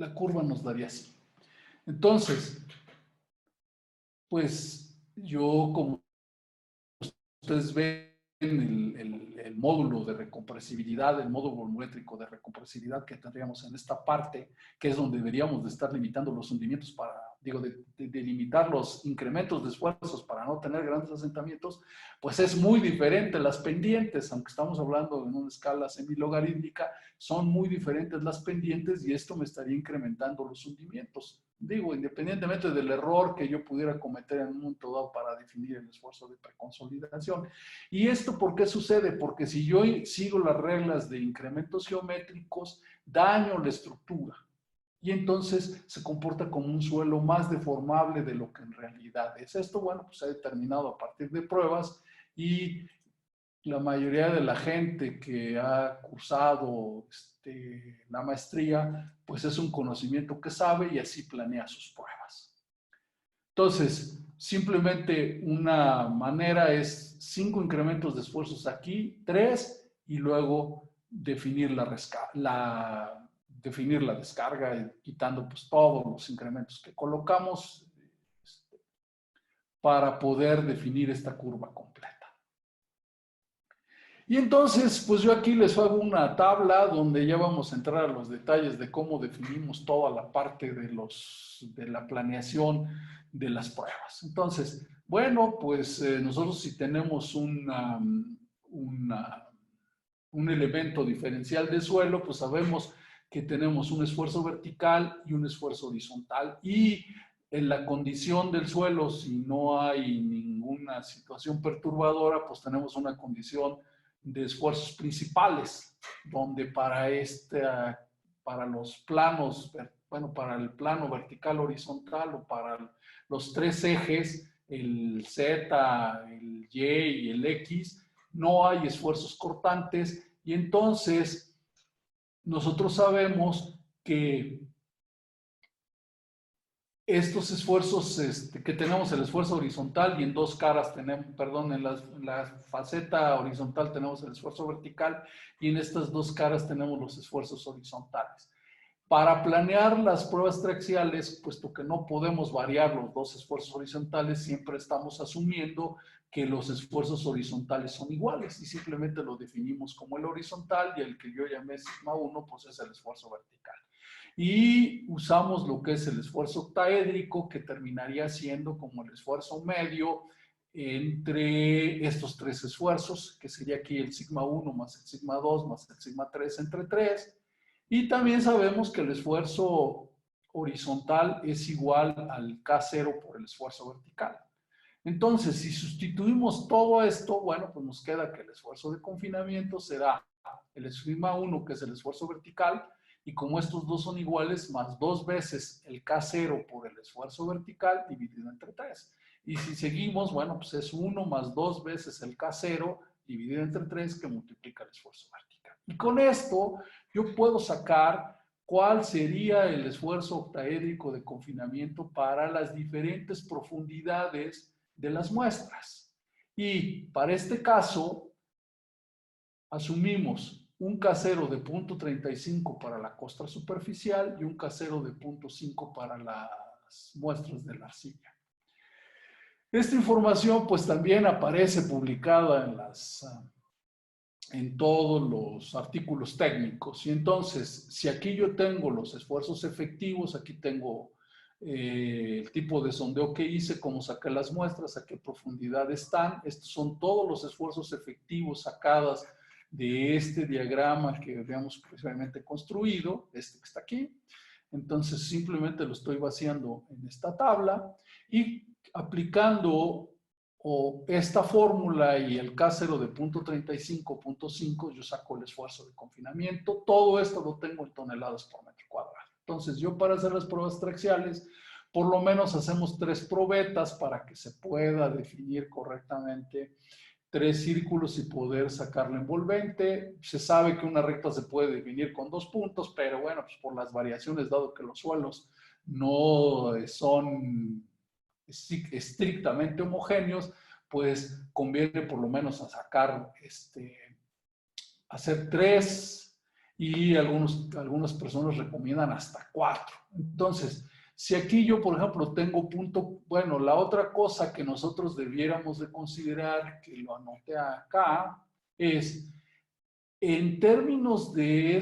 la curva nos daría así. Entonces, pues yo, como ustedes ven, el módulo de recompresibilidad, el módulo volumétrico de recompresibilidad que tendríamos en esta parte, que es donde deberíamos de estar limitando los hundimientos para, digo, de limitar los incrementos de esfuerzos para no tener grandes asentamientos, pues es muy diferente las pendientes, aunque estamos hablando en una escala semilogarítmica, son muy diferentes las pendientes y esto me estaría incrementando los hundimientos. Digo, independientemente del error que yo pudiera cometer en un momento dado para definir el esfuerzo de preconsolidación. ¿Y esto por qué sucede? Porque si yo sigo las reglas de incrementos geométricos, daño la estructura. Y entonces se comporta como un suelo más deformable de lo que en realidad es. Esto, bueno, pues se ha determinado a partir de pruebas y la mayoría de la gente que ha cursado la maestría, pues es un conocimiento que sabe y así planea sus pruebas. Entonces, simplemente una manera es 5 incrementos de esfuerzos aquí, 3, y luego definir definir la descarga, quitando pues todos los incrementos que colocamos para poder definir esta curva completa. Y entonces, pues yo aquí les hago una tabla donde ya vamos a entrar a los detalles de cómo definimos toda la parte de la planeación de las pruebas. Entonces, bueno, pues nosotros si tenemos un elemento diferencial de suelo, pues sabemos que tenemos un esfuerzo vertical y un esfuerzo horizontal. Y en la condición del suelo, si no hay ninguna situación perturbadora, pues tenemos una condición de esfuerzos principales, donde para los planos, bueno, para el plano vertical horizontal o para los 3 ejes, el Z, el Y y el X, no hay esfuerzos cortantes y entonces nosotros sabemos que estos esfuerzos que tenemos, el esfuerzo horizontal y en 2 caras tenemos, perdón, en la faceta horizontal tenemos el esfuerzo vertical y en estas 2 caras tenemos los esfuerzos horizontales. Para planear las pruebas triaxiales, puesto que no podemos variar los 2 esfuerzos horizontales, siempre estamos asumiendo que los esfuerzos horizontales son iguales y simplemente lo definimos como el horizontal y el que yo llamé sigma 1, pues es el esfuerzo vertical. Y usamos lo que es el esfuerzo octaédrico, que terminaría siendo como el esfuerzo medio entre estos 3 esfuerzos, que sería aquí el sigma 1 más el sigma 2 más el sigma 3 entre 3. Y también sabemos que el esfuerzo horizontal es igual al K0 por el esfuerzo vertical. Entonces, si sustituimos todo esto, bueno, pues nos queda que el esfuerzo de confinamiento será el sigma 1, que es el esfuerzo vertical, y como estos dos son iguales, más 2 veces el K0 por el esfuerzo vertical dividido entre 3. Y si seguimos, bueno, pues es 1 más 2 veces el K0 dividido entre 3 que multiplica el esfuerzo vertical. Y con esto yo puedo sacar cuál sería el esfuerzo octaédrico de confinamiento para las diferentes profundidades de las muestras. Y para este caso, asumimos un K0 de 0.35 para la costra superficial y un K0 de 0.5 para las muestras de la arcilla. Esta información pues también aparece publicada en todos los artículos técnicos. Y entonces, si aquí yo tengo los esfuerzos efectivos, aquí tengo el tipo de sondeo que hice, cómo saqué las muestras, a qué profundidad están. Estos son todos los esfuerzos efectivos sacados de este diagrama que habíamos previamente construido, este que está aquí. Entonces, simplemente lo estoy vaciando en esta tabla y aplicando esta fórmula y el K0 de 0.35, yo saco el esfuerzo de confinamiento. Todo esto lo tengo en toneladas por metro cuadrado. Entonces, yo para hacer las pruebas triaxiales, por lo menos hacemos 3 probetas para que se pueda definir correctamente 3 círculos y poder sacar la envolvente. Se sabe que una recta se puede definir con 2 puntos, pero bueno, pues por las variaciones, dado que los suelos no son estrictamente homogéneos, pues conviene por lo menos a sacar, hacer 3 y algunas personas recomiendan hasta 4. Entonces, si aquí yo, por ejemplo, tengo punto, bueno, la otra cosa que nosotros debiéramos de considerar, que lo anoté acá, es en términos de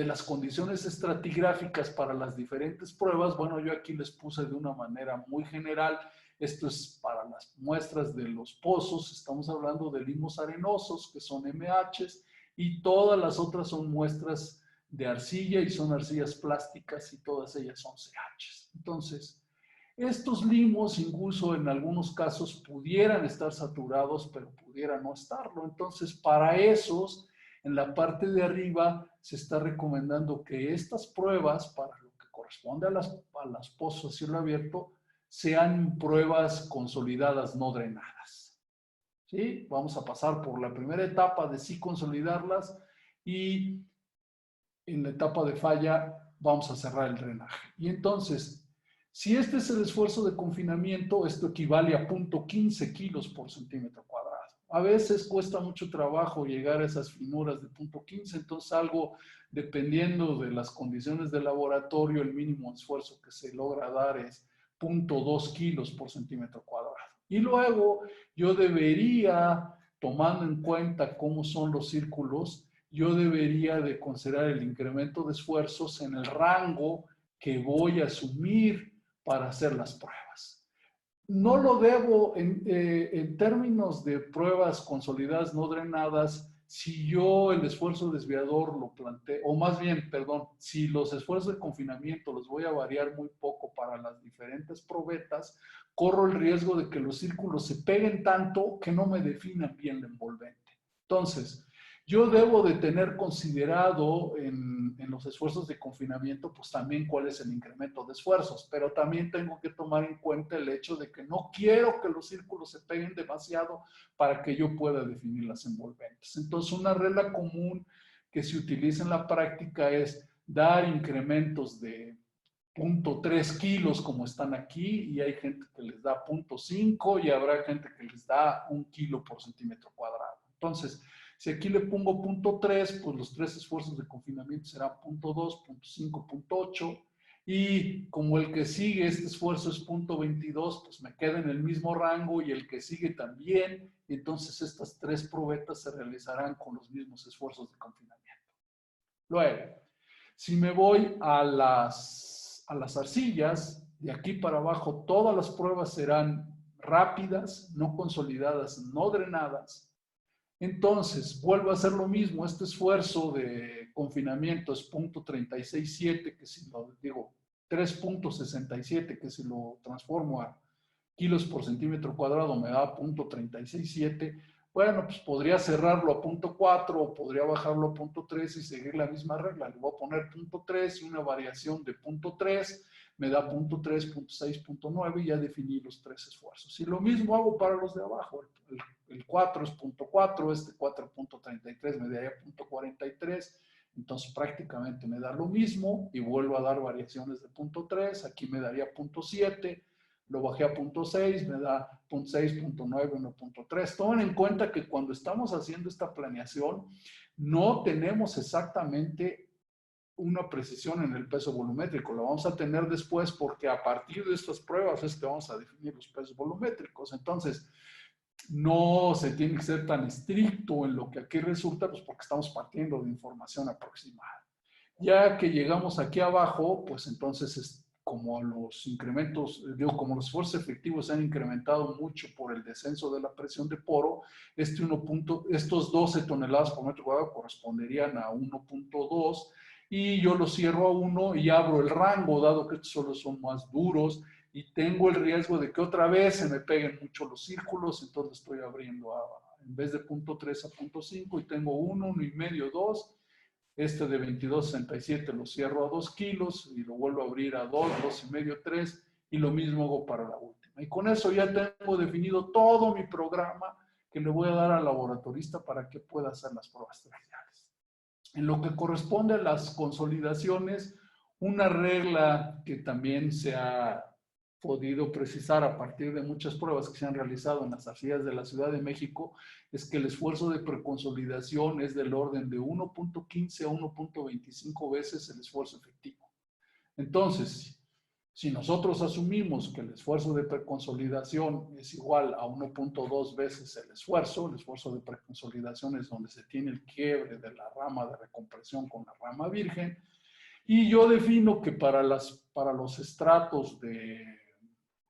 las condiciones estratigráficas para las diferentes pruebas, bueno, yo aquí les puse de una manera muy general, esto es para las muestras de los pozos, estamos hablando de limos arenosos, que son MHs, y todas las otras son muestras de arcilla y son arcillas plásticas y todas ellas son CHs. Entonces, estos limos, incluso en algunos casos, pudieran estar saturados, pero pudieran no estarlo. Entonces, para esos, en la parte de arriba, se está recomendando que estas pruebas, para lo que corresponde a las pozos a cielo abierto, sean pruebas consolidadas, no drenadas. ¿Sí? Vamos a pasar por la primera etapa de sí consolidarlas y en la etapa de falla vamos a cerrar el drenaje. Y entonces, si este es el esfuerzo de confinamiento, esto equivale a 0.15 kilos por centímetro cuadrado. A veces cuesta mucho trabajo llegar a esas finuras de 0.15, entonces algo, dependiendo de las condiciones del laboratorio, el mínimo esfuerzo que se logra dar es 0.2 kilos por centímetro cuadrado. Y luego yo debería, tomando en cuenta cómo son los círculos, yo debería de considerar el incremento de esfuerzos en el rango que voy a asumir para hacer las pruebas. No lo debo en términos de pruebas consolidadas no drenadas, si yo el esfuerzo desviador lo planteo, o más bien, perdón, si los esfuerzos de confinamiento los voy a variar muy poco para las diferentes probetas, corro el riesgo de que los círculos se peguen tanto que no me definan bien la envolvente. Entonces, yo debo de tener considerado en los esfuerzos de confinamiento, pues también cuál es el incremento de esfuerzos, pero también tengo que tomar en cuenta el hecho de que no quiero que los círculos se peguen demasiado para que yo pueda definir las envolventes. Entonces, una regla común que se utiliza en la práctica es dar incrementos de 0.3 kilos como están aquí y hay gente que les da 0.5 y habrá gente que les da 1 kilo por centímetro cuadrado. Entonces, si aquí le pongo 0.3, pues los tres esfuerzos de confinamiento serán 0.2, 0.5, 0.8 y como el que sigue, este esfuerzo es 0.22, pues me queda en el mismo rango y el que sigue también, y entonces estas tres probetas se realizarán con los mismos esfuerzos de confinamiento. Luego, si me voy a las arcillas, de aquí para abajo todas las pruebas serán rápidas, no consolidadas, no drenadas. Entonces, vuelvo a hacer lo mismo. Este esfuerzo de confinamiento es 0.367, que si lo digo, 3.67, que si lo transformo a kilos por centímetro cuadrado me da 0.367. Bueno, pues podría cerrarlo a 0.4 o podría bajarlo a 0.3 y seguir la misma regla. Le voy a poner 0.3 y una variación de 0.3 me da 0.3, 0.6, 0.9 y ya definí los tres esfuerzos. Y lo mismo hago para los de abajo. El 4 es 0.4, este 4.33 me daría 0.43. Entonces prácticamente me da lo mismo y vuelvo a dar variaciones de 0.3. Aquí me daría 0.7. Lo bajé a 0.6, me da 0.6, 0.9, 1.3. Tomen en cuenta que cuando estamos haciendo esta planeación, no tenemos exactamente una precisión en el peso volumétrico. Lo vamos a tener después porque a partir de estas pruebas es que vamos a definir los pesos volumétricos. Entonces, no se tiene que ser tan estricto en lo que aquí resulta, pues porque estamos partiendo de información aproximada. Ya que llegamos aquí abajo, pues entonces como los incrementos, como los esfuerzos efectivos se han incrementado mucho por el descenso de la presión de poro, estos 12 toneladas por metro cuadrado corresponderían a 1.2 y yo lo cierro a 1 y abro el rango, dado que estos solo son más duros y tengo el riesgo de que otra vez se me peguen mucho los círculos, entonces estoy abriendo en vez de 0.3 a 0.5 y tengo 1, 1,5, 2. Este de 22.67 lo cierro a 2 kilos y lo vuelvo a abrir a 2, 2,5, 3 y lo mismo hago para la última. Y con eso ya tengo definido todo mi programa que le voy a dar al laboratorista para que pueda hacer las pruebas triviales. En lo que corresponde a las consolidaciones, una regla que también se ha podido precisar a partir de muchas pruebas que se han realizado en las arcillas de la Ciudad de México es que el esfuerzo de preconsolidación es del orden de 1.15 a 1.25 veces el esfuerzo efectivo. Entonces, si nosotros asumimos que el esfuerzo de preconsolidación es igual a 1.2 veces el esfuerzo de preconsolidación es donde se tiene el quiebre de la rama de recompresión con la rama virgen, y yo defino que para los estratos de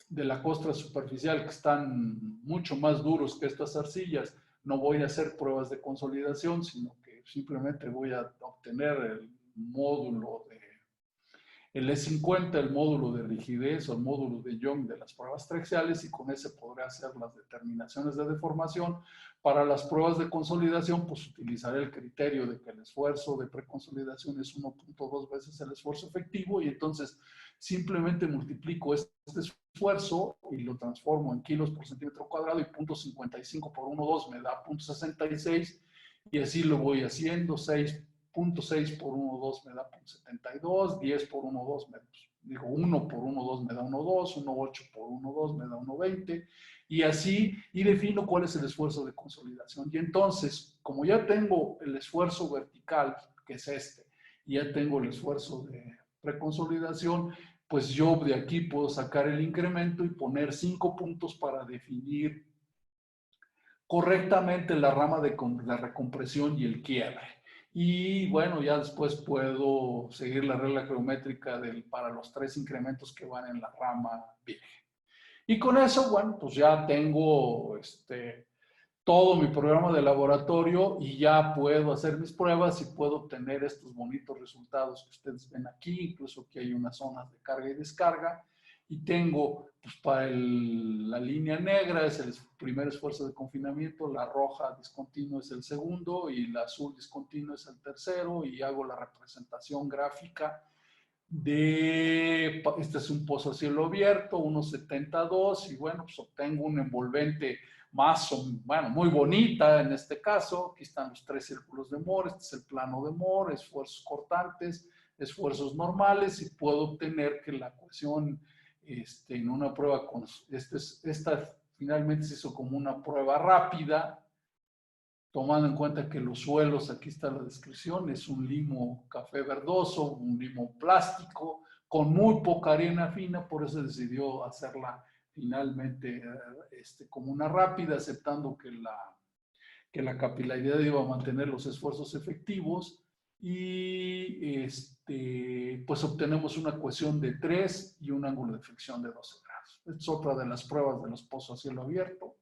la costra superficial que están mucho más duros que estas arcillas, no voy a hacer pruebas de consolidación, sino que simplemente voy a obtener el módulo el E50, el módulo de rigidez o el módulo de Young de las pruebas trexiales, y con ese podré hacer las determinaciones de deformación. Para las pruebas de consolidación, pues utilizaré el criterio de que el esfuerzo de preconsolidación es 1.2 veces el esfuerzo efectivo, y entonces simplemente multiplico este esfuerzo y lo transformo en kilos por centímetro cuadrado, y 0.55 por 1.2 me da 0.66, y así lo voy haciendo. 0.6 por 1.2 me da 0.72, 10 por 1.2 digo 1 por 1.2 me da 1.2, 1.8 por 1.2 me da 1.20, y así, y defino cuál es el esfuerzo de consolidación. Y entonces, como ya tengo el esfuerzo vertical, que es este, y ya tengo el esfuerzo de preconsolidación, pues yo de aquí puedo sacar el incremento y poner 5 puntos para definir correctamente la rama de la recompresión y el quiebre. Y bueno, ya después puedo seguir la regla geométrica para los 3 incrementos que van en la rama virgen. Y con eso, bueno, pues ya tengo todo mi programa de laboratorio, y ya puedo hacer mis pruebas y puedo obtener estos bonitos resultados que ustedes ven aquí. Incluso aquí hay unas zonas de carga y descarga. Y tengo, pues para la línea negra es el primer esfuerzo de confinamiento, la roja discontinuo es el segundo y la azul discontinuo es el tercero, y hago la representación gráfica este es un pozo a cielo abierto, 1.72, y bueno, pues obtengo un envolvente bueno, muy bonita en este caso. Aquí están los 3 círculos de Moore, este es el plano de Moore, esfuerzos cortantes, esfuerzos normales, y puedo obtener que la ecuación en una prueba esta finalmente se hizo como una prueba rápida, tomando en cuenta que los suelos, aquí está la descripción, es un limo café verdoso, un limo plástico, con muy poca arena fina. Por eso decidió hacerla finalmente como una rápida, aceptando que la capilaridad iba a mantener los esfuerzos efectivos, y pues obtenemos una cohesión de 3 y un ángulo de fricción de 12 grados. Esta es otra de las pruebas de los pozos a cielo abierto.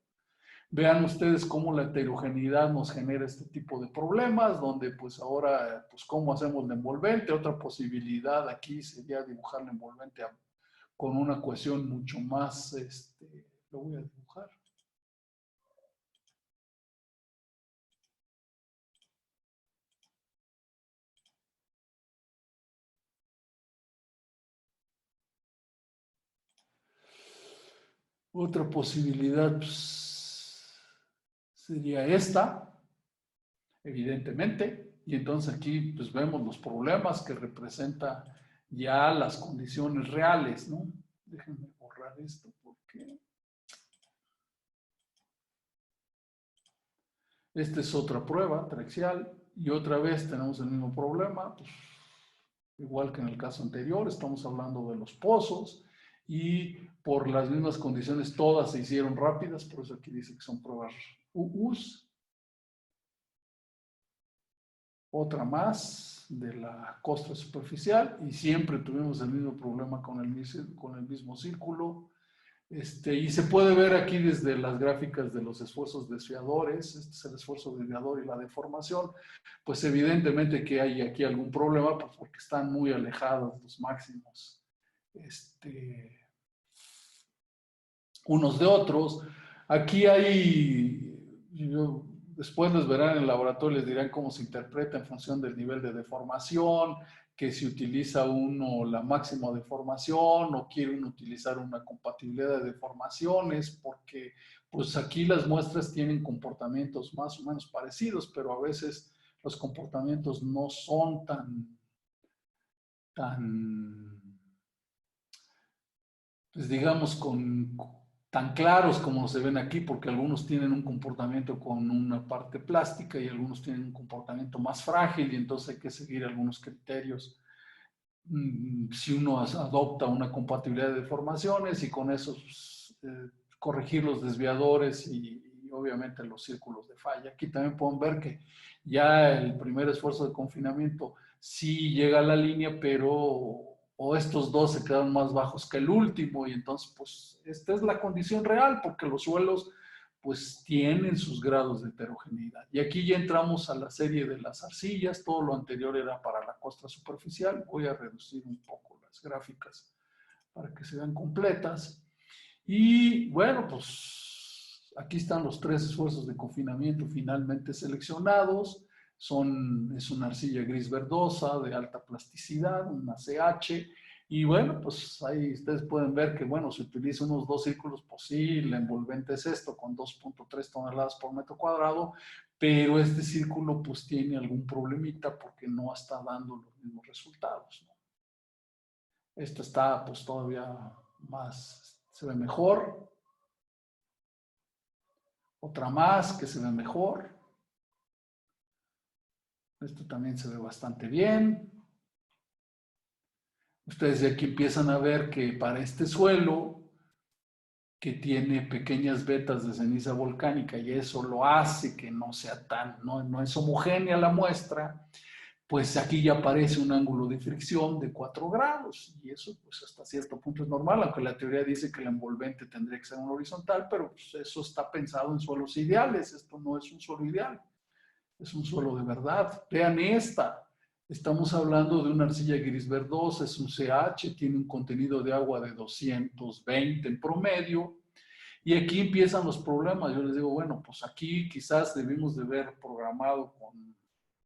Vean ustedes cómo la heterogeneidad nos genera este tipo de problemas, donde pues ahora, pues cómo hacemos la envolvente. Otra posibilidad aquí sería dibujar la envolvente con una cohesión mucho más, lo voy a dibujar. Otra posibilidad pues, sería esta, evidentemente, y entonces aquí pues vemos los problemas que representa ya las condiciones reales, ¿no? Déjenme borrar esto porque esta es otra prueba trexial, y otra vez tenemos el mismo problema, pues, igual que en el caso anterior. Estamos hablando de los pozos, y por las mismas condiciones todas se hicieron rápidas, por eso aquí dice que son pruebas UUs. Otra más de la costra superficial, y siempre tuvimos el mismo problema con el mismo círculo. Y se puede ver aquí desde las gráficas de los esfuerzos desviadores. Este es el esfuerzo desviador y la deformación. Pues evidentemente que hay aquí algún problema, pues porque están muy alejados los máximos unos de otros. Aquí después les verán en el laboratorio, les dirán cómo se interpreta en función del nivel de deformación, que si utiliza uno la máxima deformación o quiere uno utilizar una compatibilidad de deformaciones, porque pues aquí las muestras tienen comportamientos más o menos parecidos, pero a veces los comportamientos no son tan pues digamos, tan claros como se ven aquí, porque algunos tienen un comportamiento con una parte plástica y algunos tienen un comportamiento más frágil, y entonces hay que seguir algunos criterios si uno adopta una compatibilidad de deformaciones y con eso pues, corregir los desviadores y obviamente los círculos de falla. Aquí también pueden ver que ya el primer esfuerzo de confinamiento sí llega a la línea, pero o estos dos se quedan más bajos que el último y entonces pues esta es la condición real porque los suelos pues tienen sus grados de heterogeneidad. Y aquí ya entramos a la serie de las arcillas, todo lo anterior era para la costra superficial, voy a reducir un poco las gráficas para que se vean completas. Y bueno, pues aquí están los tres esfuerzos de confinamiento finalmente seleccionados. Es una arcilla gris verdosa de alta plasticidad, una CH, y bueno, pues ahí ustedes pueden ver que, bueno, se utiliza unos dos círculos, pues sí, la envolvente es esto, con 2.3 toneladas por metro cuadrado, pero este círculo pues tiene algún problemita porque no está dando los mismos resultados, ¿no? Esta está pues todavía más, se ve mejor. Otra más que se ve mejor. Esto también se ve bastante bien. Ustedes de aquí empiezan a ver que para este suelo, que tiene pequeñas vetas de ceniza volcánica y eso lo hace que no sea no es homogénea la muestra, pues aquí ya aparece un ángulo de fricción de 4 grados y eso pues hasta cierto punto es normal, aunque la teoría dice que el envolvente tendría que ser un horizontal, pero pues, eso está pensado en suelos ideales, esto no es un suelo ideal, es un suelo de verdad. Vean esta. Estamos hablando de una arcilla gris verdosa, es un CH, tiene un contenido de agua de 220 en promedio. Y aquí empiezan los problemas. Yo les digo, bueno, pues aquí quizás debimos de haber programado con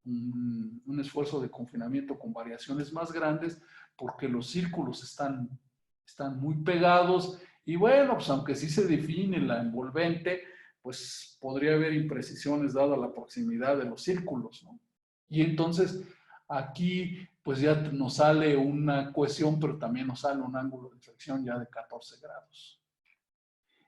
un esfuerzo de confinamiento con variaciones más grandes porque los círculos están muy pegados y bueno, pues aunque sí se define la envolvente, pues podría haber imprecisiones dada la proximidad de los círculos, ¿no? Y entonces aquí pues ya nos sale una cohesión, pero también nos sale un ángulo de fricción ya de 14 grados.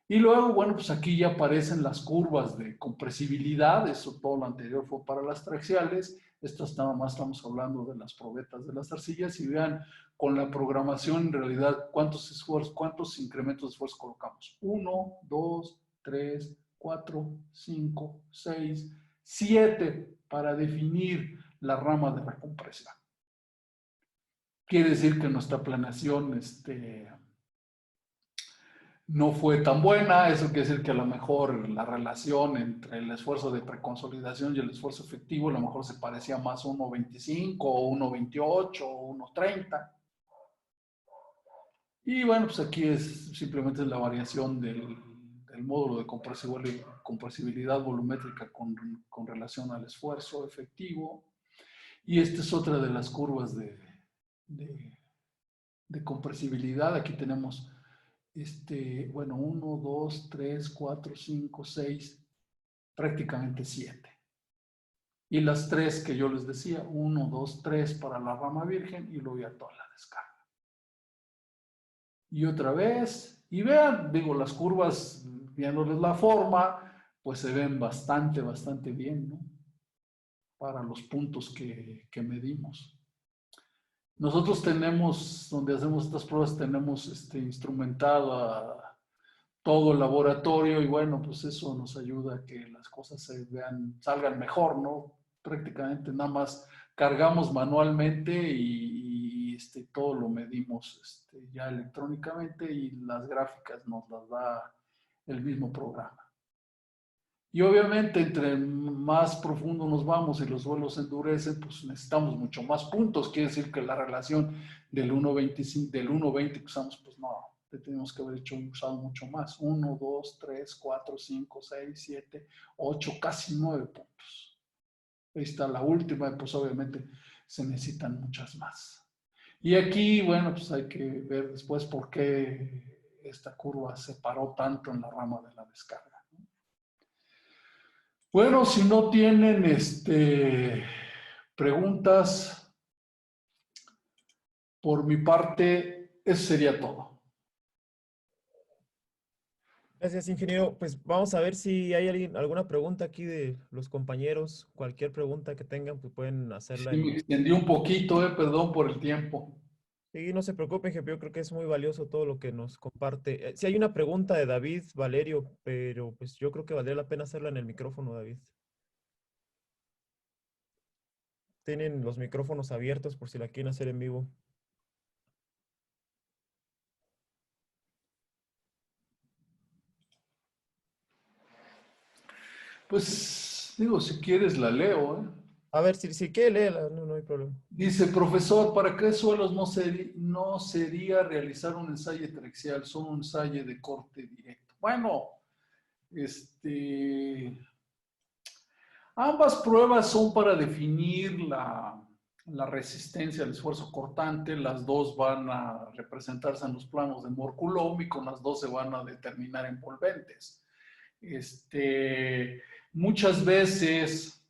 Y luego, bueno, pues aquí ya aparecen las curvas de compresibilidad, eso todo lo anterior fue para las traxiales, estas nada más estamos hablando de las probetas de las arcillas y vean con la programación en realidad cuántos esfuerzos, cuántos incrementos de esfuerzo colocamos. 1, 2, 3, 4, 5, 6, 7 para definir la rama de la compresión. Quiere decir que nuestra planeación, no fue tan buena, eso quiere decir que a lo mejor la relación entre el esfuerzo de preconsolidación y el esfuerzo efectivo a lo mejor se parecía más a 1.25 o 1.28 o 1.30. Y bueno, pues aquí es simplemente la variación del módulo de compresibilidad volumétrica con relación al esfuerzo efectivo. Y esta es otra de las curvas de compresibilidad. Aquí tenemos bueno, 1, 2, 3, 4, 5, 6, prácticamente 7. Y las 3 que yo les decía, 1, 2, 3 para la rama virgen y luego ya toda la descarga. Y otra vez, y vean, digo, las curvas, viéndoles la forma, pues se ven bastante bien, ¿no? Para los puntos que medimos. Nosotros tenemos, donde hacemos estas pruebas, tenemos instrumentado todo el laboratorio y bueno, pues eso nos ayuda a que las cosas se vean, salgan mejor, ¿no? Prácticamente nada más cargamos manualmente y todo lo medimos ya electrónicamente y las gráficas nos las da el mismo programa. Y obviamente entre más profundo nos vamos y los suelos endurecen, pues necesitamos mucho más puntos. Quiere decir que la relación del 1.20 que usamos, pues no, tenemos que haber usado mucho más. 1, 2, 3, 4, 5, 6, 7, 8, casi 9 puntos. Ahí está la última, pues obviamente se necesitan muchas más. Y aquí, bueno, pues hay que ver después por qué esta curva se paró tanto en la rama de la descarga. Bueno, si no tienen preguntas, por mi parte, eso sería todo. Gracias, ingeniero. Pues vamos a ver si hay alguna pregunta aquí de los compañeros. Cualquier pregunta que tengan, pues pueden hacerla Sí, me en... extendí un poquito, perdón por el tiempo. Sí, no se preocupen, jefe, yo creo que es muy valioso todo lo que nos comparte. Sí hay una pregunta de David Valerio, pero pues yo creo que valdría la pena hacerla en el micrófono, David. Tienen los micrófonos abiertos por si la quieren hacer en vivo. Pues digo, si quieres la leo, ¿eh? A ver, si quiere, léela, no, no hay problema. Dice, profesor, ¿para qué suelos no sería realizar un ensayo trexial, solo un ensayo de corte directo? Bueno, este, ambas pruebas son para definir la resistencia al esfuerzo cortante. Las dos van a representarse en los planos de Mohr-Coulomb y con las dos se van a determinar envolventes. Muchas veces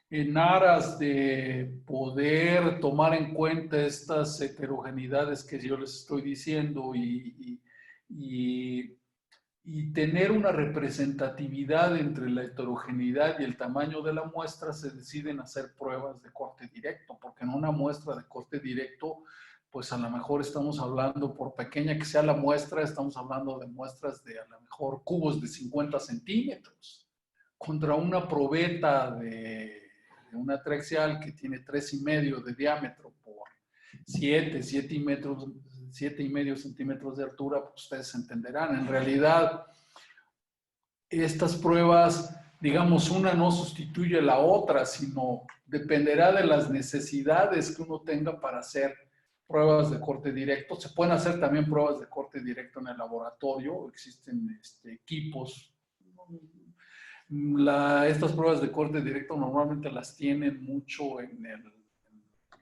en aras de poder tomar en cuenta estas heterogeneidades que yo les estoy diciendo y, y tener una representatividad entre la heterogeneidad y el tamaño de la muestra, se deciden hacer pruebas de corte directo, porque en una muestra de corte directo, pues a lo mejor estamos hablando, por pequeña que sea la muestra, estamos hablando de muestras de a lo mejor cubos de 50 centímetros, contra una probeta de una trexial que tiene 3,5 de diámetro por 7,5 centímetros de altura, pues ustedes entenderán. En realidad, estas pruebas, digamos, una no sustituye a la otra, sino dependerá de las necesidades que uno tenga para hacer pruebas de corte directo. Se pueden hacer también pruebas de corte directo en el laboratorio, existen equipos. Estas pruebas de corte directo normalmente las tienen mucho en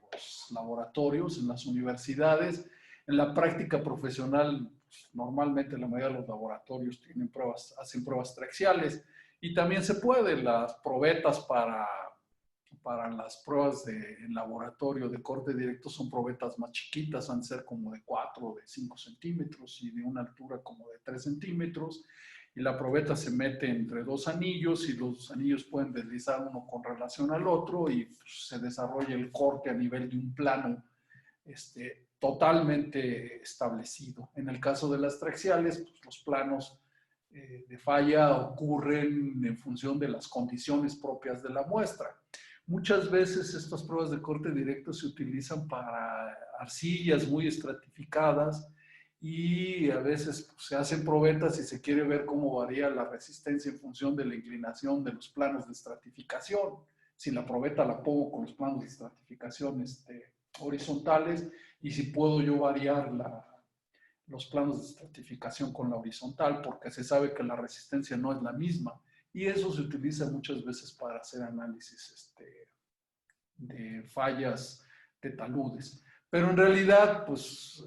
los laboratorios, en las universidades. En la práctica profesional, pues, normalmente la mayoría de los laboratorios tienen pruebas, hacen pruebas traxiales y también se puede, las probetas para las pruebas de en laboratorio de corte directo son probetas más chiquitas, van a ser como de 4 o de 5 centímetros y de una altura como de 3 centímetros. Y la probeta se mete entre dos anillos y los anillos pueden deslizar uno con relación al otro y pues, se desarrolla el corte a nivel de un plano totalmente establecido. En el caso de las traxiales, pues, los planos de falla ocurren en función de las condiciones propias de la muestra. Muchas veces estas pruebas de corte directo se utilizan para arcillas muy estratificadas y a veces pues, se hacen probetas y se quiere ver cómo varía la resistencia en función de la inclinación de los planos de estratificación. Si la probeta la pongo con los planos de estratificación horizontales y si puedo yo variar los planos de estratificación con la horizontal, porque se sabe que la resistencia no es la misma. Y eso se utiliza muchas veces para hacer análisis de fallas de taludes. Pero en realidad, pues,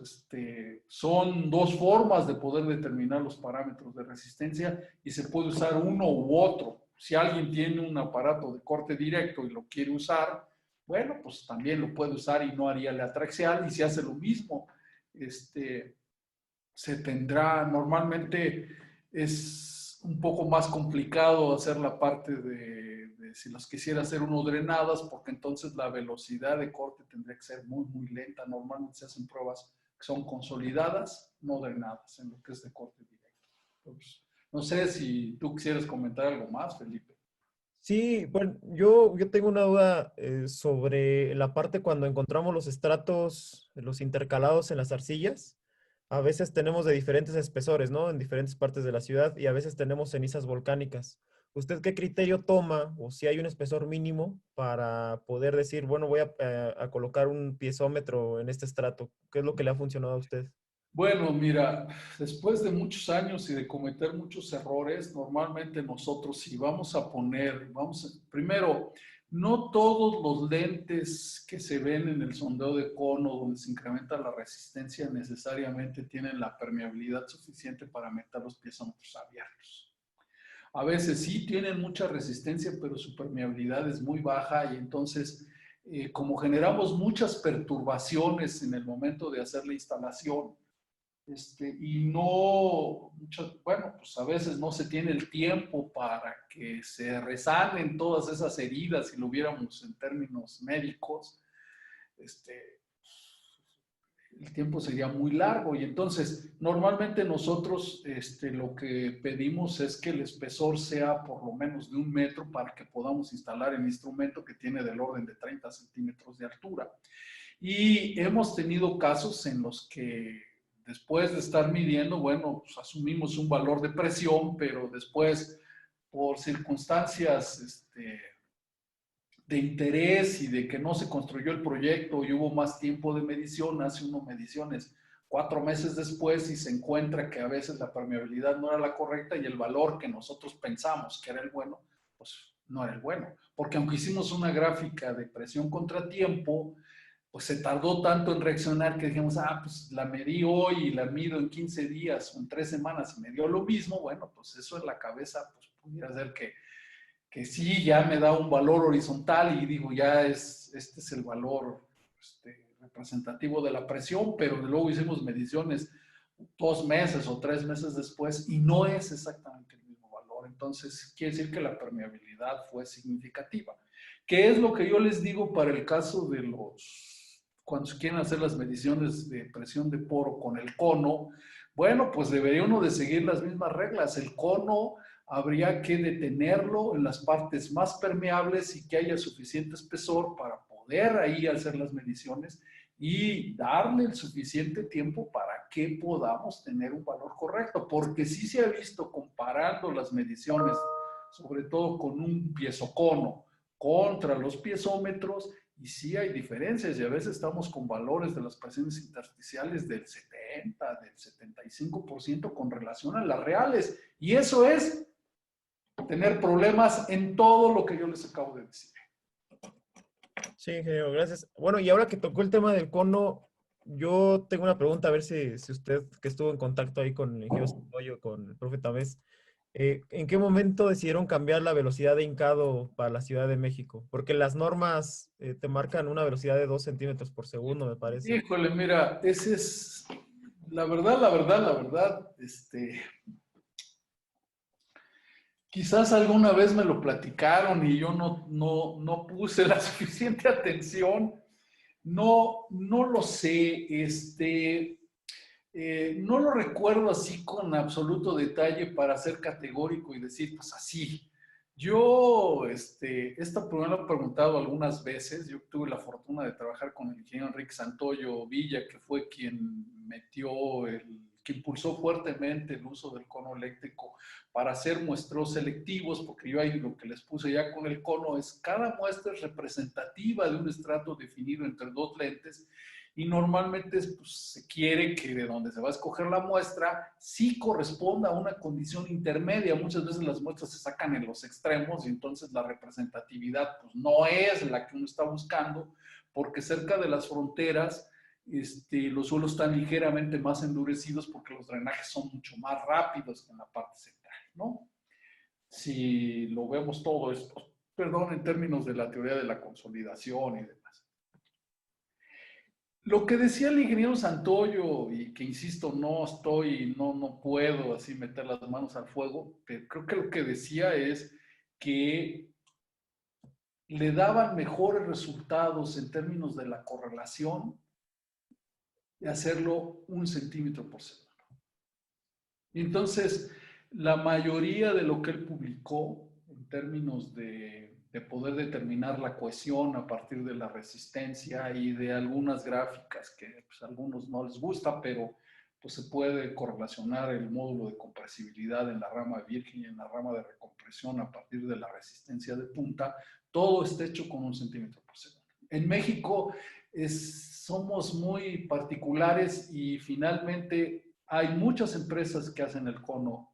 son dos formas de poder determinar los parámetros de resistencia y se puede usar uno u otro. Si alguien tiene un aparato de corte directo y lo quiere usar, bueno, pues también lo puede usar y no haría la atraxial. Y si hace lo mismo, se tendrá, normalmente es un poco más complicado hacer la parte de si las quisiera hacer uno drenadas, porque entonces la velocidad de corte tendría que ser muy, muy lenta. Normalmente se hacen pruebas que son consolidadas, no drenadas, en lo que es de corte directo. Entonces, no sé si tú quisieras comentar algo más, Felipe. Sí, bueno, yo tengo una duda sobre la parte cuando encontramos los estratos, los intercalados en las arcillas. A veces tenemos de diferentes espesores, ¿no? En diferentes partes de la ciudad y a veces tenemos cenizas volcánicas. ¿Usted qué criterio toma o si hay un espesor mínimo para poder decir, bueno, voy a colocar un piezómetro en este estrato? ¿Qué es lo que le ha funcionado a usted? Bueno, mira, después de muchos años y de cometer muchos errores, normalmente nosotros si vamos a poner, primero, no todos los lentes que se ven en el sondeo de cono donde se incrementa la resistencia necesariamente tienen la permeabilidad suficiente para meter los piezómetros abiertos. A veces sí tienen mucha resistencia, pero su permeabilidad es muy baja y entonces, como generamos muchas perturbaciones en el momento de hacer la instalación, y no, bueno, pues a veces no se tiene el tiempo para que se resanen todas esas heridas, si lo viéramos en términos médicos, este, el tiempo sería muy largo y entonces normalmente nosotros lo que pedimos es que el espesor sea por lo menos de 1 metro para que podamos instalar el instrumento que tiene del orden de 30 centímetros de altura. Y hemos tenido casos en los que después de estar midiendo, bueno, pues asumimos un valor de presión, pero después por circunstancias de interés y de que no se construyó el proyecto y hubo más tiempo de medición, hace uno mediciones 4 meses después y se encuentra que a veces la permeabilidad no era la correcta y el valor que nosotros pensamos que era el bueno, pues no era el bueno. Porque aunque hicimos una gráfica de presión contra tiempo, pues se tardó tanto en reaccionar que dijimos, pues la medí hoy y la mido en 15 días o en 3 semanas y me dio lo mismo. Bueno, pues eso en la cabeza, pues pudiera ser que sí, ya me da un valor horizontal y digo, este es el valor representativo de la presión, pero luego hicimos mediciones 2 meses o 3 meses después y no es exactamente el mismo valor. Entonces, quiere decir que la permeabilidad fue significativa. ¿Qué es lo que yo les digo para el caso de cuando se quieren hacer las mediciones de presión de poro con el cono? Bueno, pues debería uno de seguir las mismas reglas. El cono habría que detenerlo en las partes más permeables y que haya suficiente espesor para poder ahí hacer las mediciones y darle el suficiente tiempo para que podamos tener un valor correcto, porque sí se ha visto comparando las mediciones, sobre todo con un piezocono contra los piezómetros, y sí hay diferencias, y a veces estamos con valores de las presiones intersticiales del 70, del 75% con relación a las reales, y eso es tener problemas en todo lo que yo les acabo de decir. Sí, ingeniero, gracias. Bueno, y ahora que tocó el tema del cono, yo tengo una pregunta, a ver si usted, que estuvo en contacto ahí con el ingeniero Santoyo, con el profe Tamés, ¿en qué momento decidieron cambiar la velocidad de hincado para la Ciudad de México? Porque las normas te marcan una velocidad de 2 centímetros por segundo, me parece. Híjole, mira, ese es, la verdad, quizás alguna vez me lo platicaron y yo no puse la suficiente atención. No lo sé, no lo recuerdo así con absoluto detalle para ser categórico y decir, pues así. Yo, esta problema lo he preguntado algunas veces. Yo tuve la fortuna de trabajar con el ingeniero Enrique Santoyo Villa, que fue quien que impulsó fuertemente el uso del cono eléctrico para hacer muestros selectivos, porque yo ahí lo que les puse ya con el cono es cada muestra es representativa de un estrato definido entre dos lentes y normalmente pues, se quiere que de donde se va a escoger la muestra sí corresponda a una condición intermedia. Muchas veces las muestras se sacan en los extremos y entonces la representatividad pues, no es la que uno está buscando porque cerca de las fronteras los suelos están ligeramente más endurecidos porque los drenajes son mucho más rápidos que en la parte central, ¿no? Si lo vemos todo esto, perdón, en términos de la teoría de la consolidación y demás. Lo que decía el ingeniero Santoyo, y que insisto, no puedo así meter las manos al fuego, pero creo que lo que decía es que le daban mejores resultados en términos de la correlación de hacerlo 1 centímetro por segundo. Y entonces, la mayoría de lo que él publicó en términos de poder determinar la cohesión a partir de la resistencia y de algunas gráficas que pues, a algunos no les gusta, pero pues se puede correlacionar el módulo de compresibilidad en la rama virgen y en la rama de recompresión a partir de la resistencia de punta, todo está hecho con 1 centímetro por segundo. En México somos muy particulares y finalmente hay muchas empresas que hacen el cono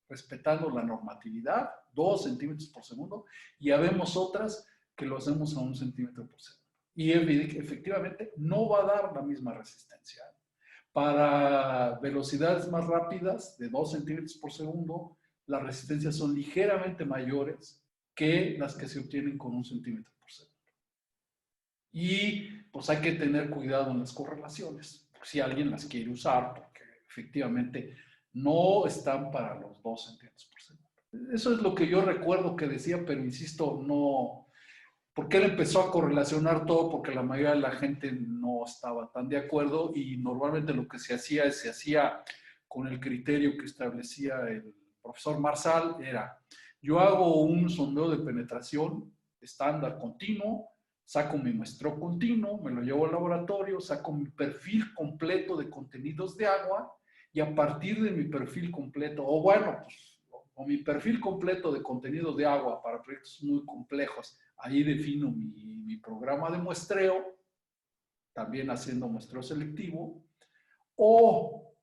respetando la normatividad, 2 centímetros por segundo, y habemos otras que lo hacemos a 1 centímetro por segundo. Y efectivamente no va a dar la misma resistencia. Para velocidades más rápidas, de 2 centímetros por segundo, las resistencias son ligeramente mayores que las que se obtienen con 1 centímetro por segundo. Y pues hay que tener cuidado en las correlaciones, si alguien las quiere usar, porque efectivamente no están para los 2 centímetros por segundo. Eso es lo que yo recuerdo que decía, pero insisto, no, porque él empezó a correlacionar todo porque la mayoría de la gente no estaba tan de acuerdo y normalmente lo que se hacía con el criterio que establecía el profesor Marsal era, yo hago un sondeo de penetración estándar continuo, saco mi muestreo continuo, me lo llevo al laboratorio, saco mi perfil completo de contenidos de agua y a partir de mi perfil completo, o bueno, pues, o mi perfil completo de contenidos de agua para proyectos muy complejos, ahí defino mi programa de muestreo, también haciendo muestreo selectivo, o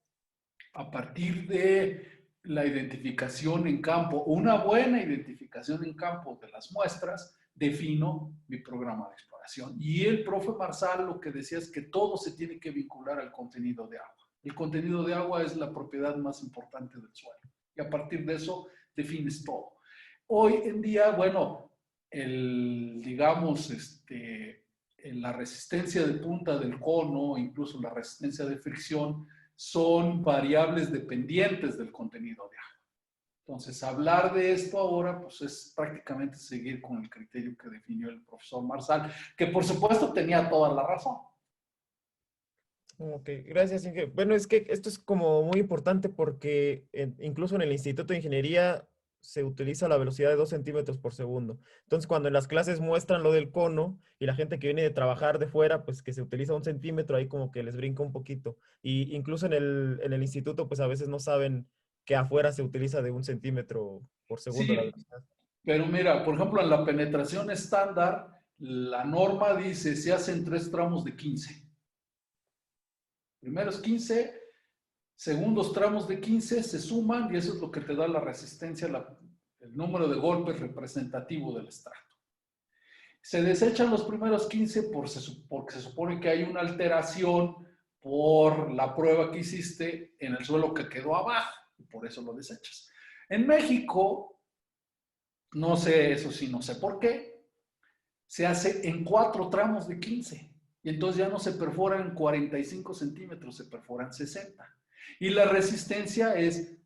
a partir de la identificación en campo, una buena identificación en campo de las muestras, defino mi programa de exploración. Y el profe Marsal lo que decía es que todo se tiene que vincular al contenido de agua. El contenido de agua es la propiedad más importante del suelo. Y a partir de eso defines todo. Hoy en día, bueno, digamos, la resistencia de punta del cono, incluso la resistencia de fricción, son variables dependientes del contenido de agua. Entonces, hablar de esto ahora, pues es prácticamente seguir con el criterio que definió el profesor Marsal, que por supuesto tenía toda la razón. Ok, gracias, Inge. Bueno, es que esto es como muy importante porque incluso en el Instituto de Ingeniería se utiliza la velocidad de 2 centímetros por segundo. Entonces, cuando en las clases muestran lo del cono y la gente que viene de trabajar de fuera, pues que se utiliza 1 centímetro, ahí como que les brinca un poquito. Y incluso en el instituto, pues a veces no saben que afuera se utiliza de 1 centímetro por segundo la Sí, velocidad. pero mira, por ejemplo, en la penetración estándar, la norma dice se hacen 3 tramos de 15. Primeros 15, segundos tramos de 15 se suman y eso es lo que te da la resistencia, el número de golpes representativo del estrato. Se desechan los primeros 15 porque se supone que hay una alteración por la prueba que hiciste en el suelo que quedó abajo y por eso lo desechas. En México, no sé, eso sí, no sé por qué, se hace en 4 tramos de 15 y entonces ya no se perforan 45 centímetros, se perforan 60. Y la resistencia es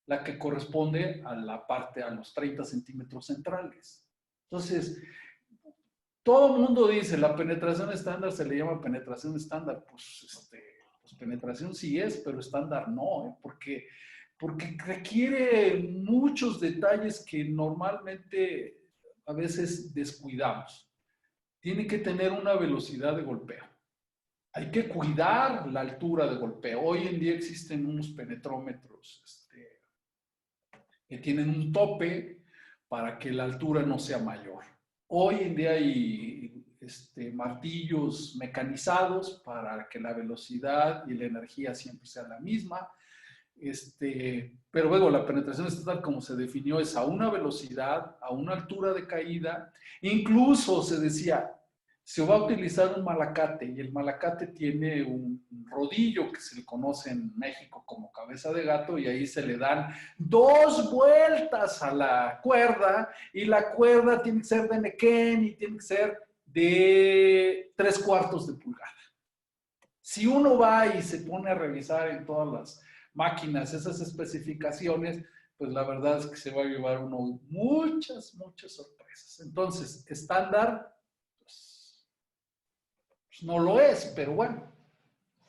la que corresponde a la parte, a los 30 centímetros centrales. Entonces, todo el mundo dice, la penetración estándar se le llama penetración estándar. Pues penetración sí es, pero estándar no, porque requiere muchos detalles que normalmente a veces descuidamos. Tiene que tener una velocidad de golpeo. Hay que cuidar la altura de golpeo. Hoy en día existen unos penetrómetros que tienen un tope para que la altura no sea mayor. Hoy en día hay martillos mecanizados para que la velocidad y la energía siempre sea la misma. Pero luego la penetración estatal, como se definió, es a una velocidad, a una altura de caída. Incluso se decía, se va a utilizar un malacate y el malacate tiene un rodillo que se le conoce en México como cabeza de gato y ahí se le dan 2 vueltas a la cuerda y la cuerda tiene que ser de nequén y tiene que ser de 3/4 de pulgada. Si uno va y se pone a revisar en todas las máquinas esas especificaciones, pues la verdad es que se va a llevar uno muchas sorpresas. Entonces, estándar pues no lo es, pero bueno.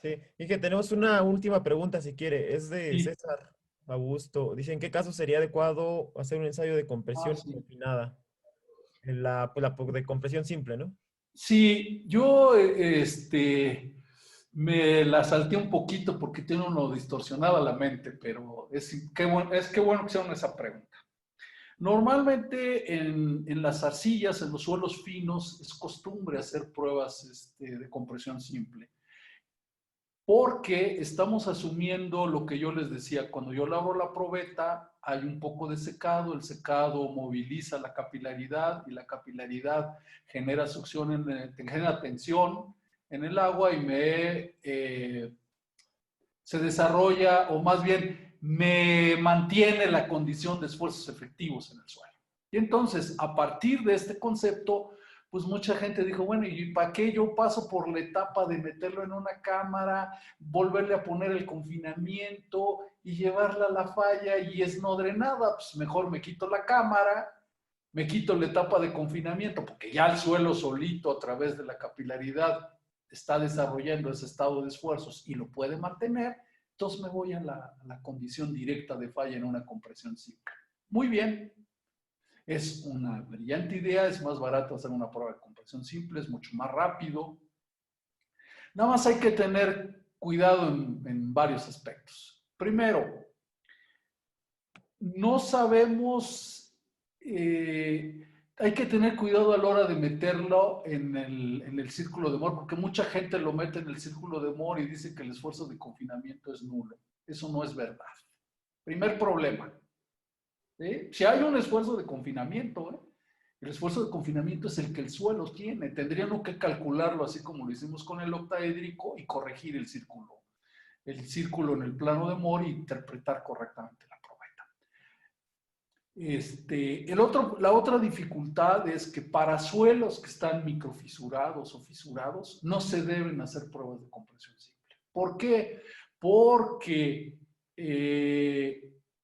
Sí, y que tenemos una última pregunta si quiere. Es de Sí. César Augusto. Dice, ¿en qué caso sería adecuado hacer un ensayo de Ah, compresión sí. confinada? De compresión simple, ¿no? Sí, yo me la salté un poquito porque tiene uno distorsionada la mente, pero qué bueno que hicieron esa pregunta. Normalmente en las arcillas, en los suelos finos, es costumbre hacer pruebas de compresión simple. Porque estamos asumiendo lo que yo les decía, cuando yo labro la probeta, hay un poco de secado, el secado moviliza la capilaridad y la capilaridad genera succión, genera tensión en el agua y se desarrolla, o más bien me mantiene la condición de esfuerzos efectivos en el suelo. Y entonces, a partir de este concepto, pues mucha gente dijo, bueno, ¿y para qué yo paso por la etapa de meterlo en una cámara, volverle a poner el confinamiento y llevarla a la falla y es no drenada? Pues mejor me quito la cámara, me quito la etapa de confinamiento, porque ya el suelo solito a través de la capilaridad está desarrollando ese estado de esfuerzos y lo puede mantener, entonces me voy a la condición directa de falla en una compresión simple. Muy bien, es una brillante idea, es más barato hacer una prueba de compresión simple, es mucho más rápido. Nada más hay que tener cuidado en varios aspectos. Primero, no sabemos, hay que tener cuidado a la hora de meterlo en el círculo de Moore, porque mucha gente lo mete en el círculo de Moore y dice que el esfuerzo de confinamiento es nulo. Eso no es verdad. Primer problema. Si hay un esfuerzo de confinamiento, el esfuerzo de confinamiento es el que el suelo tiene. Tendríamos que calcularlo así como lo hicimos con el octaédrico y corregir el círculo en el plano de Moore e interpretar correctamente la probeta. La otra dificultad es que para suelos que están microfisurados o fisurados no se deben hacer pruebas de compresión simple. ¿Por qué? Porque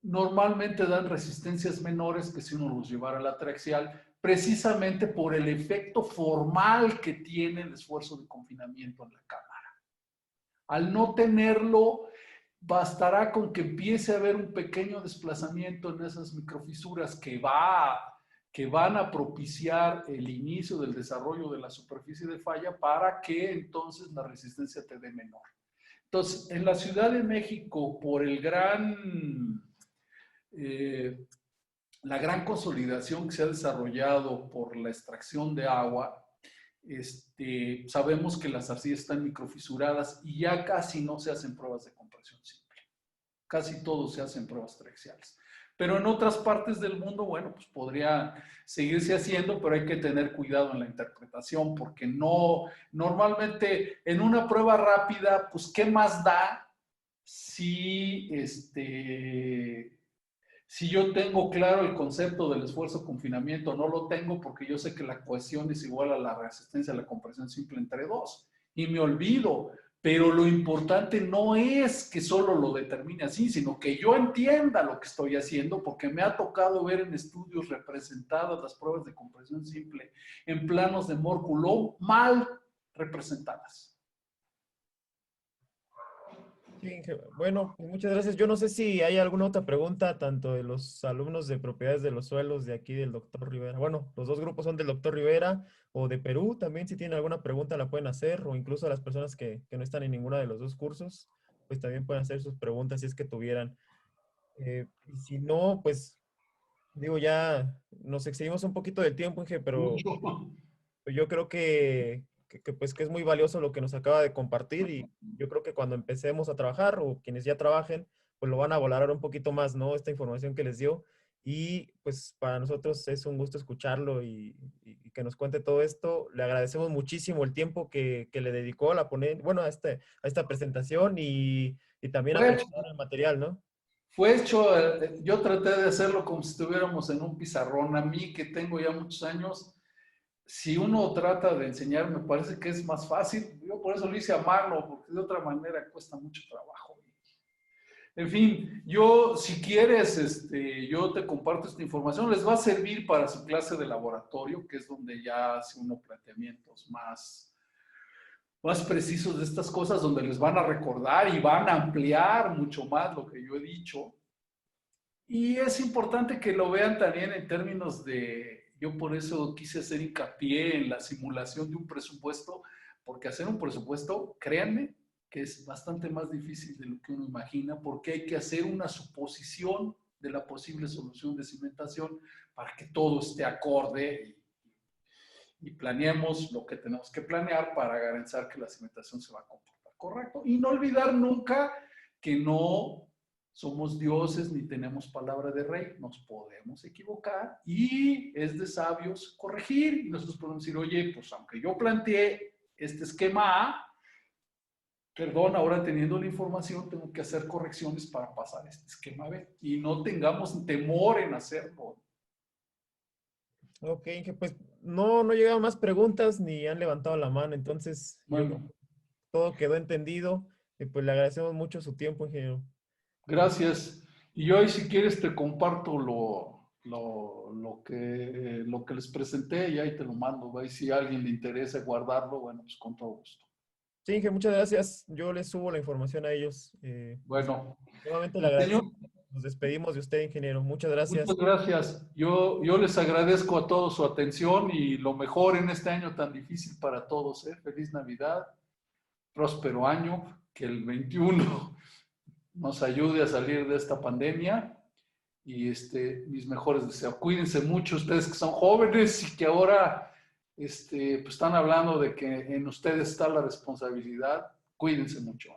normalmente dan resistencias menores que si uno los llevara a la triaxial, precisamente por el efecto formal que tiene el esfuerzo de confinamiento en la cámara. Al no tenerlo, bastará con que empiece a haber un pequeño desplazamiento en esas microfisuras que van a propiciar el inicio del desarrollo de la superficie de falla para que entonces la resistencia te dé menor. Entonces, en la Ciudad de México, por la gran consolidación que se ha desarrollado por la extracción de agua, sabemos que las arcillas están microfisuradas y ya casi no se hacen pruebas de compresión simple. Casi todo se hacen pruebas triaxiales. Pero en otras partes del mundo, bueno, pues podría seguirse haciendo, pero hay que tener cuidado en la interpretación, porque no, normalmente en una prueba rápida, pues, ¿qué más da si, si yo tengo claro el concepto del esfuerzo confinamiento? No lo tengo porque yo sé que la cohesión es igual a la resistencia a la compresión simple entre dos. Y me olvido. Pero lo importante no es que solo lo determine así, sino que yo entienda lo que estoy haciendo, porque me ha tocado ver en estudios representadas las pruebas de compresión simple en planos de Moore-Coulomb mal representadas. Sí, bueno, pues muchas gracias. Yo no sé si hay alguna otra pregunta, tanto de los alumnos de propiedades de los suelos de aquí del doctor Rivera. Bueno, los dos grupos son del doctor Rivera o de Perú. También si tienen alguna pregunta la pueden hacer, o incluso las personas que no están en ninguno de los dos cursos, pues también pueden hacer sus preguntas si es que tuvieran. Y si no, pues digo, ya nos excedimos un poquito del tiempo, Inge, pero Mucho. yo creo pues, que es muy valioso lo que nos acaba de compartir, y yo creo que cuando empecemos a trabajar, o quienes ya trabajen, pues lo van a valorar un poquito más, ¿no? Esta información que les dio. Y pues para nosotros es un gusto escucharlo y que nos cuente todo esto. Le agradecemos muchísimo el tiempo que le dedicó a la bueno, a esta presentación, y también a Fue hecho, preparar el material, ¿no? yo traté de hacerlo como si estuviéramos en un pizarrón. A mí, que tengo ya muchos años, si uno trata de enseñar, me parece que es más fácil. Yo por eso lo hice a mano, porque de otra manera cuesta mucho trabajo. En fin, yo, si quieres, yo te comparto esta información. Les va a servir para su clase de laboratorio, que es donde ya hace uno planteamientos más precisos de estas cosas, donde les van a recordar y van a ampliar mucho más lo que yo he dicho. Y es importante que lo vean también en términos yo por eso quise hacer hincapié en la simulación de un presupuesto, porque hacer un presupuesto, créanme, que es bastante más difícil de lo que uno imagina, porque hay que hacer una suposición de la posible solución de cimentación para que todo esté acorde y planeemos lo que tenemos que planear para garantizar que la cimentación se va a comportar correcto. Y no olvidar nunca que no somos dioses ni tenemos palabra de rey, nos podemos equivocar y es de sabios corregir. Y nosotros podemos decir, oye, pues aunque yo planteé este esquema A, perdón, ahora teniendo la información tengo que hacer correcciones para pasar este esquema B y no tengamos temor en hacerlo. Ok, que pues no llegaron más preguntas ni han levantado la mano, entonces yo creo Bueno, que todo quedó entendido y pues le agradecemos mucho su tiempo, ingeniero. gracias. Y yo ahí si quieres te comparto lo que les presenté y ahí te lo mando. Ahí si a alguien le interesa guardarlo, bueno, pues con todo gusto. Sí, Inge, muchas gracias. Yo les subo la información a ellos. Bueno, Nuevamente le y señor, agradecemos. Nos despedimos de usted, ingeniero. Muchas muchas gracias. gracias. Yo les agradezco a todos su atención y lo mejor en este año tan difícil para todos, ¿eh? Feliz Navidad, próspero año, que el 21 nos ayude a salir de esta pandemia y mis mejores deseos. Cuídense mucho ustedes que son jóvenes y que ahora pues están hablando de que en ustedes está la responsabilidad. Cuídense mucho.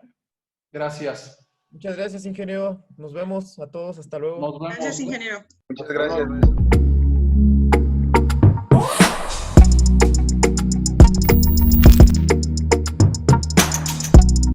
Gracias. Muchas gracias, ingeniero. Nos vemos a todos. Hasta luego. Nos Gracias, vemos. ingeniero. Muchas Hasta gracias, luego. maestro.